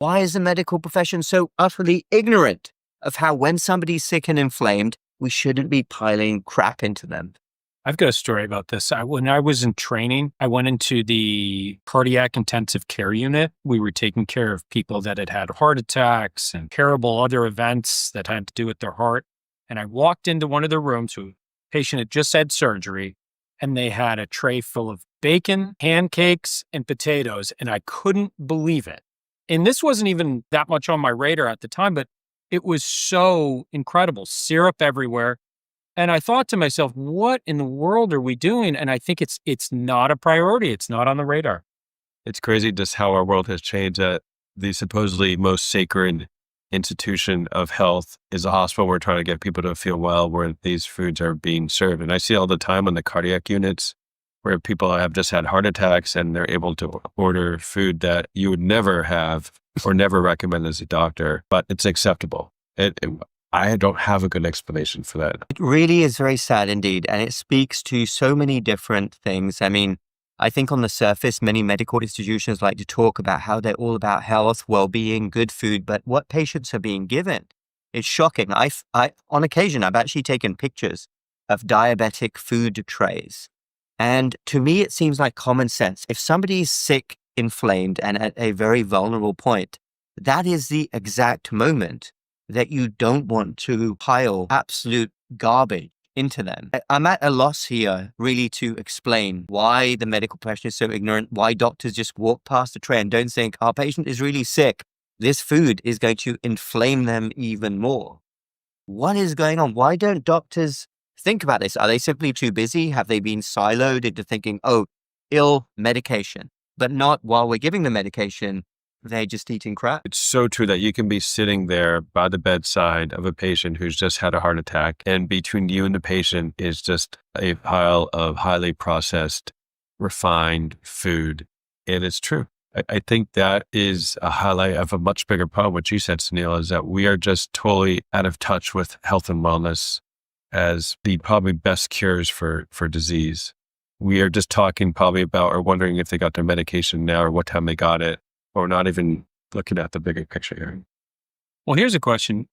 Why is the medical profession so utterly ignorant of how when somebody's sick and inflamed, we shouldn't be piling crap into them? I've got a story about this. When I was in training, I went into the cardiac intensive care unit. We were taking care of people that had had heart attacks and terrible other events that had to do with their heart. And I walked into one of the rooms where a patient had just had surgery, and they had a tray full of bacon, pancakes, and potatoes. And I couldn't believe it. And this wasn't even that much on my radar at the time, but it was so incredible. Syrup everywhere. And I thought to myself, what in the world are we doing? And I think it's not a priority. It's not on the radar. It's crazy just how our world has changed, that the supposedly most sacred institution of health is a hospital. We're trying to get people to feel well, where these foods are being served. And I see all the time on the cardiac units where people have just had heart attacks and they're able to order food that you would never have or never recommend as a doctor, but it's acceptable. I don't have a good explanation for that. It really is very sad indeed. And it speaks to so many different things. I mean, I think on the surface, many medical institutions like to talk about how they're all about health, well-being, good food, but what patients are being given is shocking. On occasion, I've actually taken pictures of diabetic food trays. And to me, it seems like common sense. If somebody's sick, inflamed, and at a very vulnerable point, that is the exact moment that you don't want to pile absolute garbage into them. I'm at a loss here really to explain why the medical profession is so ignorant, why doctors just walk past the tray and don't think our patient is really sick. This food is going to inflame them even more. What is going on? Why don't doctors think about this? Are they simply too busy? Have they been siloed into thinking, oh, ill medication, but not while we're giving the medication, they're just eating crap? It's so true that you can be sitting there by the bedside of a patient who's just had a heart attack, and between you and the patient is just a pile of highly processed, refined food. And it's true. I think that is a highlight of a much bigger problem. What you said, Sunil, is that we are just totally out of touch with health and wellness as the probably best cures for disease. We are just talking probably about or wondering if they got their medication now or what time they got it, or not even looking at the bigger picture here. Well, here's a question.